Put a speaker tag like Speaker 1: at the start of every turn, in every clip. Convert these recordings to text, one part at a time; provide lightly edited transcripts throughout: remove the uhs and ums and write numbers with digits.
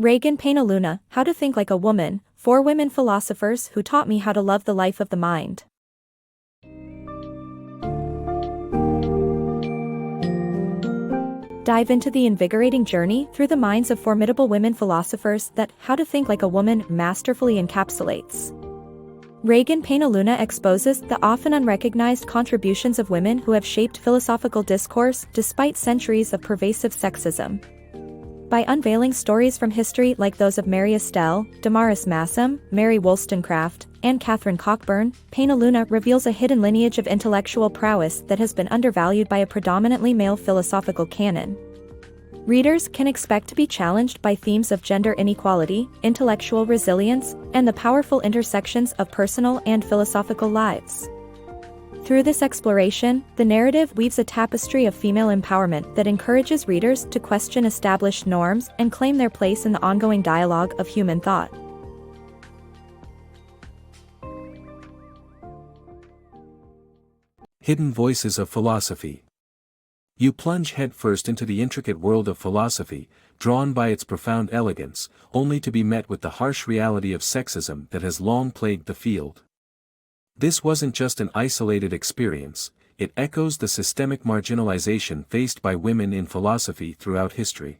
Speaker 1: Regan Penaluna, How to Think Like a Woman, 4 Women Philosophers Who Taught Me How to Love the Life of the Mind. Dive into the invigorating journey through the minds of formidable women philosophers that How to Think Like a Woman masterfully encapsulates. Regan Penaluna exposes the often unrecognized contributions of women who have shaped philosophical discourse despite centuries of pervasive sexism. By unveiling stories from history like those of Mary Astell, Damaris Massam, Mary Wollstonecraft, and Catherine Cockburn, Penaluna reveals a hidden lineage of intellectual prowess that has been undervalued by a predominantly male philosophical canon. Readers can expect to be challenged by themes of gender inequality, intellectual resilience, and the powerful intersections of personal and philosophical lives. Through this exploration, the narrative weaves a tapestry of female empowerment that encourages readers to question established norms and claim their place in the ongoing dialogue of human thought.
Speaker 2: Hidden Voices of Philosophy. You plunge headfirst into the intricate world of philosophy, drawn by its profound elegance, only to be met with the harsh reality of sexism that has long plagued the field. This wasn't just an isolated experience, it echoes the systemic marginalization faced by women in philosophy throughout history.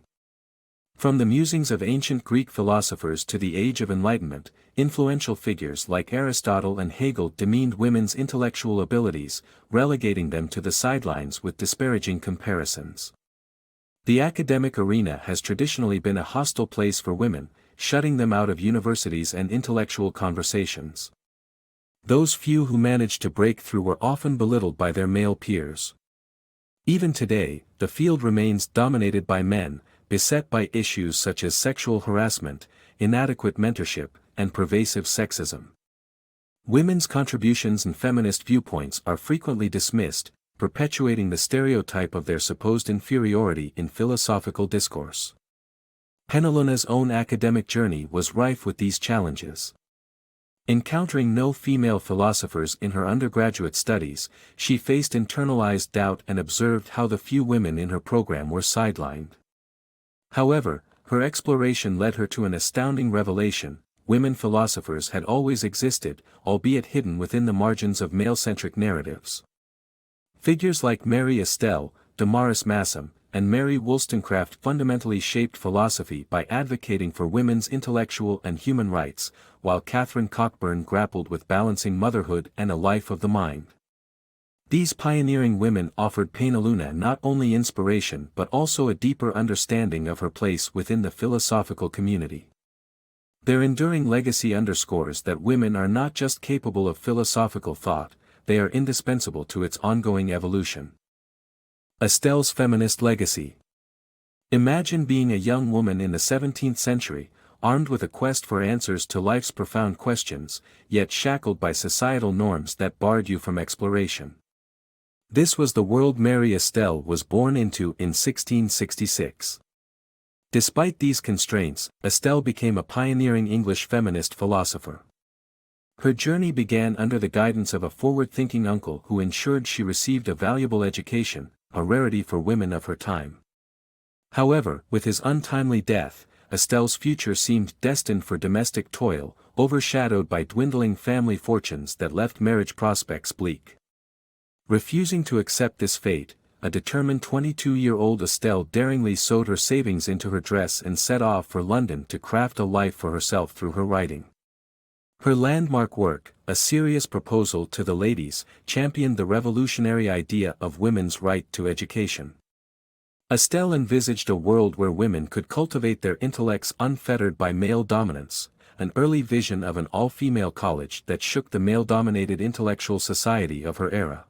Speaker 2: From the musings of ancient Greek philosophers to the Age of Enlightenment, influential figures like Aristotle and Hegel demeaned women's intellectual abilities, relegating them to the sidelines with disparaging comparisons. The academic arena has traditionally been a hostile place for women, shutting them out of universities and intellectual conversations. Those few who managed to break through were often belittled by their male peers. Even today, the field remains dominated by men, beset by issues such as sexual harassment, inadequate mentorship, and pervasive sexism. Women's contributions and feminist viewpoints are frequently dismissed, perpetuating the stereotype of their supposed inferiority in philosophical discourse. Penaluna's own academic journey was rife with these challenges. Encountering no female philosophers in her undergraduate studies, she faced internalized doubt and observed how the few women in her program were sidelined. However, her exploration led her to an astounding revelation: women philosophers had always existed, albeit hidden within the margins of male-centric narratives. Figures like Mary Astell, Damaris Massam, and Mary Wollstonecraft fundamentally shaped philosophy by advocating for women's intellectual and human rights, while Catherine Cockburn grappled with balancing motherhood and a life of the mind. These pioneering women offered Penaluna not only inspiration but also a deeper understanding of her place within the philosophical community. Their enduring legacy underscores that women are not just capable of philosophical thought, they are indispensable to its ongoing evolution. Astell's feminist legacy. Imagine being a young woman in the 17th century, armed with a quest for answers to life's profound questions, yet shackled by societal norms that barred you from exploration. This was the world Mary Astell was born into in 1666. Despite these constraints, Astell became a pioneering English feminist philosopher. Her journey began under the guidance of a forward-thinking uncle who ensured she received a valuable education, a rarity for women of her time. However, with his untimely death, Astell's future seemed destined for domestic toil, overshadowed by dwindling family fortunes that left marriage prospects bleak. Refusing to accept this fate, a determined 22-year-old Astell daringly sewed her savings into her dress and set off for London to craft a life for herself through her writing. Her landmark work, A Serious Proposal to the Ladies, championed the revolutionary idea of women's right to education. Astell envisaged a world where women could cultivate their intellects unfettered by male dominance, an early vision of an all-female college that shook the male-dominated intellectual society of her era.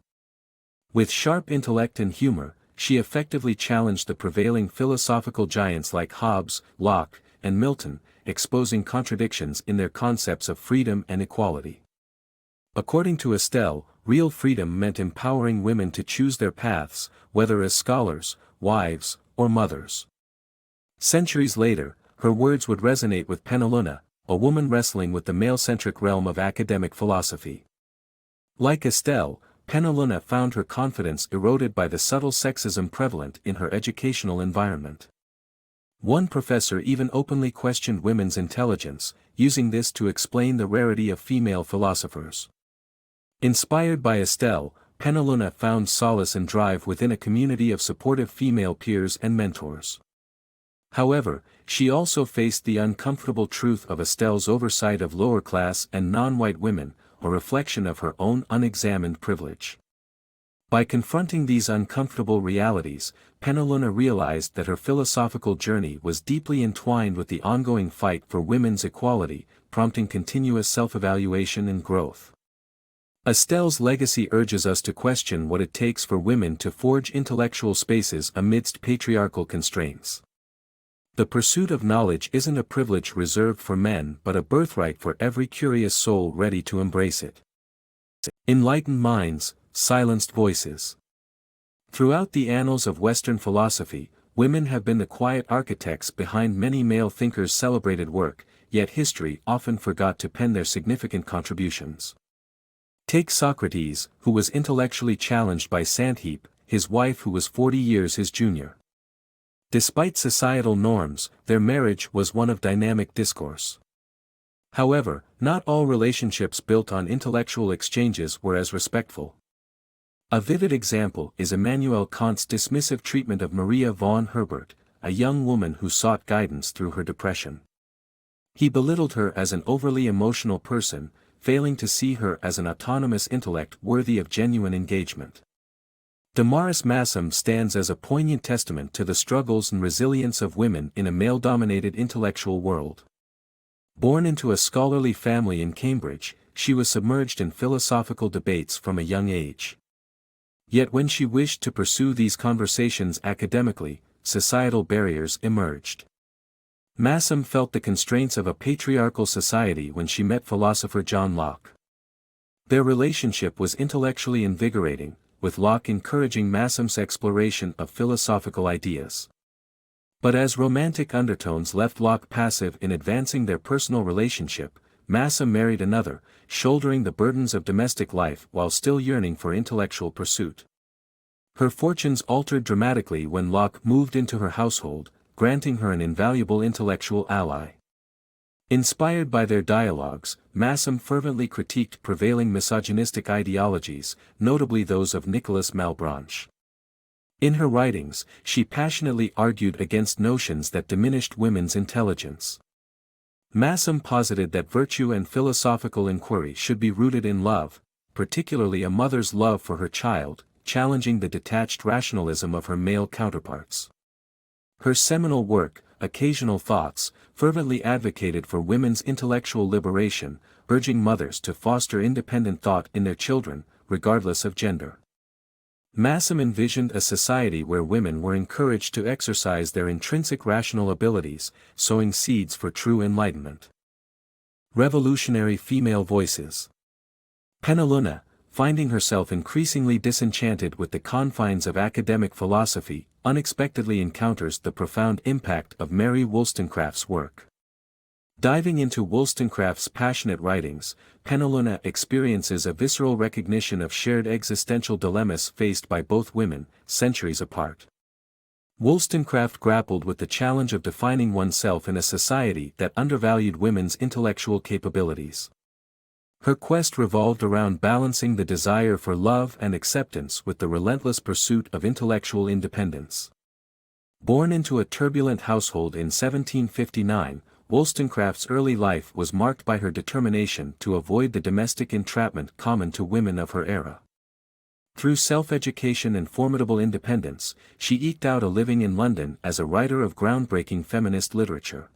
Speaker 2: With sharp intellect and humor, she effectively challenged the prevailing philosophical giants like Hobbes, Locke, and Milton, exposing contradictions in their concepts of freedom and equality. According to Astell, real freedom meant empowering women to choose their paths, whether as scholars, wives, or mothers. Centuries later, her words would resonate with Penaluna, a woman wrestling with the male-centric realm of academic philosophy. Like Astell, Penaluna found her confidence eroded by the subtle sexism prevalent in her educational environment. One professor even openly questioned women's intelligence, using this to explain the rarity of female philosophers. Inspired by Astell, Penaluna found solace and drive within a community of supportive female peers and mentors. However, she also faced the uncomfortable truth of Astell's oversight of lower-class and non-white women, a reflection of her own unexamined privilege. By confronting these uncomfortable realities, Penaluna realized that her philosophical journey was deeply entwined with the ongoing fight for women's equality, prompting continuous self-evaluation and growth. Astell's legacy urges us to question what it takes for women to forge intellectual spaces amidst patriarchal constraints. The pursuit of knowledge isn't a privilege reserved for men but a birthright for every curious soul ready to embrace it. Enlightened minds, silenced voices. Throughout the annals of Western philosophy, women have been the quiet architects behind many male thinkers' celebrated work, yet history often forgot to pen their significant contributions. Take Socrates, who was intellectually challenged by Xanthippe, his wife who was 40 years his junior. Despite societal norms, their marriage was one of dynamic discourse. However, not all relationships built on intellectual exchanges were as respectful. A vivid example is Immanuel Kant's dismissive treatment of Maria von Herbert, a young woman who sought guidance through her depression. He belittled her as an overly emotional person, failing to see her as an autonomous intellect worthy of genuine engagement. Damaris Massam stands as a poignant testament to the struggles and resilience of women in a male-dominated intellectual world. Born into a scholarly family in Cambridge, she was submerged in philosophical debates from a young age. Yet when she wished to pursue these conversations academically, societal barriers emerged. Massam felt the constraints of a patriarchal society when she met philosopher John Locke. Their relationship was intellectually invigorating, with Locke encouraging Massam's exploration of philosophical ideas. But as romantic undertones left Locke passive in advancing their personal relationship, Massam married another, shouldering the burdens of domestic life while still yearning for intellectual pursuit. Her fortunes altered dramatically when Locke moved into her household, granting her an invaluable intellectual ally. Inspired by their dialogues, Massam fervently critiqued prevailing misogynistic ideologies, notably those of Nicolas Malebranche. In her writings, she passionately argued against notions that diminished women's intelligence. Massam posited that virtue and philosophical inquiry should be rooted in love, particularly a mother's love for her child, challenging the detached rationalism of her male counterparts. Her seminal work, Occasional Thoughts, fervently advocated for women's intellectual liberation, urging mothers to foster independent thought in their children, regardless of gender. Massam envisioned a society where women were encouraged to exercise their intrinsic rational abilities, sowing seeds for true enlightenment. Revolutionary female voices. Penaluna, finding herself increasingly disenchanted with the confines of academic philosophy, unexpectedly encounters the profound impact of Mary Wollstonecraft's work. Diving into Wollstonecraft's passionate writings, Penaluna experiences a visceral recognition of shared existential dilemmas faced by both women, centuries apart. Wollstonecraft grappled with the challenge of defining oneself in a society that undervalued women's intellectual capabilities. Her quest revolved around balancing the desire for love and acceptance with the relentless pursuit of intellectual independence. Born into a turbulent household in 1759, Wollstonecraft's early life was marked by her determination to avoid the domestic entrapment common to women of her era. Through self-education and formidable independence, she eked out a living in London as a writer of groundbreaking feminist literature.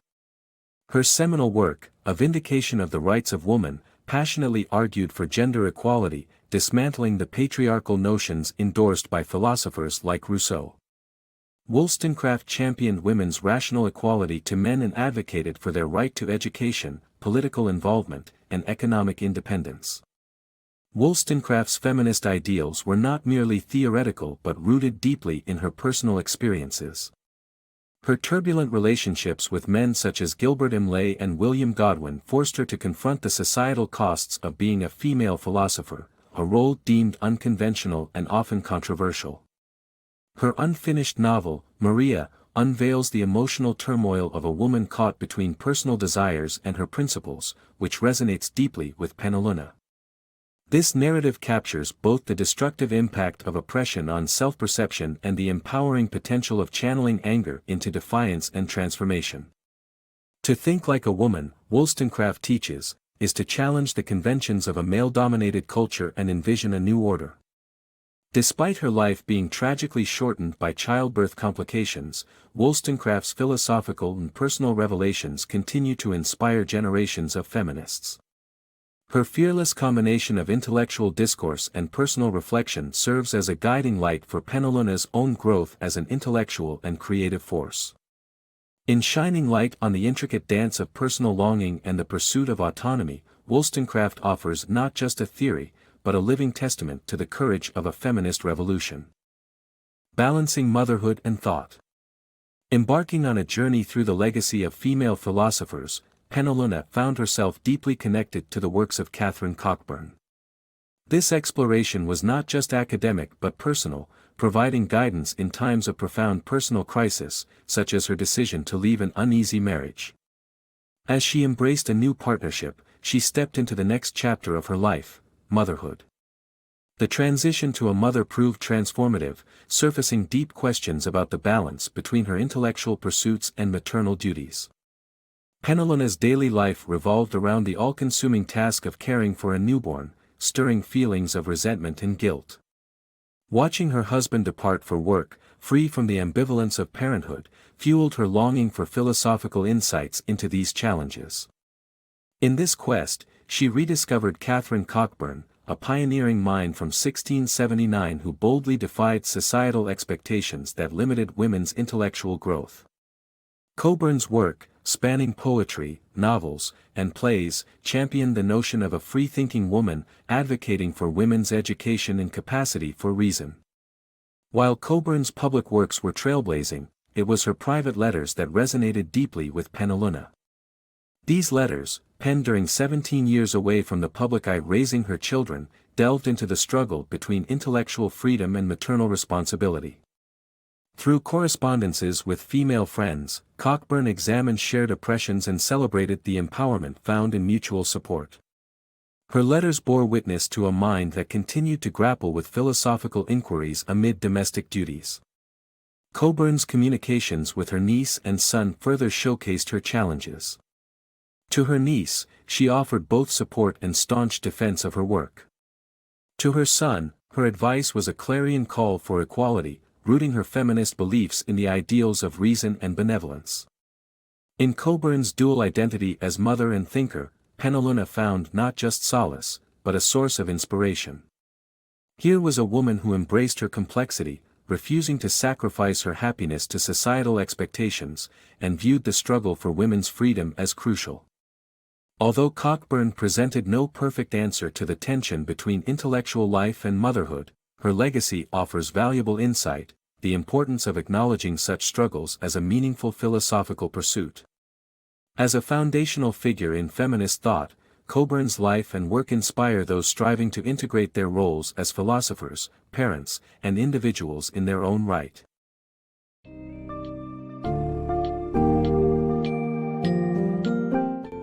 Speaker 2: Her seminal work, A Vindication of the Rights of Woman, passionately argued for gender equality, dismantling the patriarchal notions endorsed by philosophers like Rousseau. Wollstonecraft championed women's rational equality to men and advocated for their right to education, political involvement, and economic independence. Wollstonecraft's feminist ideals were not merely theoretical but rooted deeply in her personal experiences. Her turbulent relationships with men such as Gilbert Imlay and William Godwin forced her to confront the societal costs of being a female philosopher, a role deemed unconventional and often controversial. Her unfinished novel, Maria, unveils the emotional turmoil of a woman caught between personal desires and her principles, which resonates deeply with Penaluna. This narrative captures both the destructive impact of oppression on self-perception and the empowering potential of channeling anger into defiance and transformation. To think like a woman, Wollstonecraft teaches, is to challenge the conventions of a male-dominated culture and envision a new order. Despite her life being tragically shortened by childbirth complications, Wollstonecraft's philosophical and personal revelations continue to inspire generations of feminists. Her fearless combination of intellectual discourse and personal reflection serves as a guiding light for Penaluna's own growth as an intellectual and creative force. In shining light on the intricate dance of personal longing and the pursuit of autonomy, Wollstonecraft offers not just a theory, but a living testament to the courage of a feminist revolution. Balancing motherhood and thought. Embarking on a journey through the legacy of female philosophers, Penaluna found herself deeply connected to the works of Catherine Cockburn. This exploration was not just academic but personal, providing guidance in times of profound personal crisis, such as her decision to leave an uneasy marriage. As she embraced a new partnership, she stepped into the next chapter of her life, motherhood. The transition to a mother proved transformative, surfacing deep questions about the balance between her intellectual pursuits and maternal duties. Penaluna's daily life revolved around the all-consuming task of caring for a newborn, stirring feelings of resentment and guilt. Watching her husband depart for work, free from the ambivalence of parenthood, fueled her longing for philosophical insights into these challenges. In this quest, she rediscovered Catherine Cockburn, a pioneering mind from 1679 who boldly defied societal expectations that limited women's intellectual growth. Cockburn's work, spanning poetry, novels, and plays, championed the notion of a free-thinking woman, advocating for women's education and capacity for reason. While Cockburn's public works were trailblazing, it was her private letters that resonated deeply with Penaluna. These letters, penned during 17 years away from the public eye raising her children, delved into the struggle between intellectual freedom and maternal responsibility. Through correspondences with female friends, Cockburn examined shared oppressions and celebrated the empowerment found in mutual support. Her letters bore witness to a mind that continued to grapple with philosophical inquiries amid domestic duties. Cockburn's communications with her niece and son further showcased her challenges. To her niece, she offered both support and staunch defense of her work. To her son, her advice was a clarion call for equality, rooting her feminist beliefs in the ideals of reason and benevolence. In Cockburn's dual identity as mother and thinker, Penaluna found not just solace, but a source of inspiration. Here was a woman who embraced her complexity, refusing to sacrifice her happiness to societal expectations, and viewed the struggle for women's freedom as crucial. Although Cockburn presented no perfect answer to the tension between intellectual life and motherhood, her legacy offers valuable insight, the importance of acknowledging such struggles as a meaningful philosophical pursuit. As a foundational figure in feminist thought, Cockburn's life and work inspire those striving to integrate their roles as philosophers, parents, and individuals in their own right.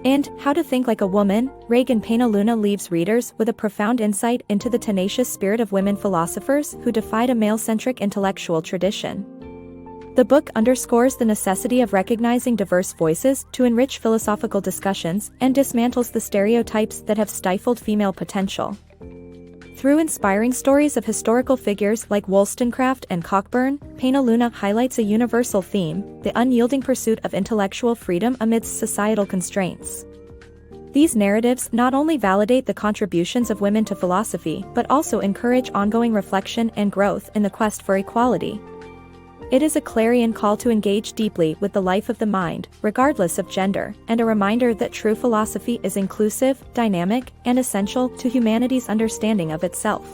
Speaker 1: And How to Think Like a Woman, Regan Penaluna leaves readers with a profound insight into the tenacious spirit of women philosophers who defied a male-centric intellectual tradition. The book underscores the necessity of recognizing diverse voices to enrich philosophical discussions and dismantles the stereotypes that have stifled female potential. Through inspiring stories of historical figures like Wollstonecraft and Cockburn, Penaluna highlights a universal theme: the unyielding pursuit of intellectual freedom amidst societal constraints. These narratives not only validate the contributions of women to philosophy but also encourage ongoing reflection and growth in the quest for equality. It is a clarion call to engage deeply with the life of the mind, regardless of gender, and a reminder that true philosophy is inclusive, dynamic, and essential to humanity's understanding of itself.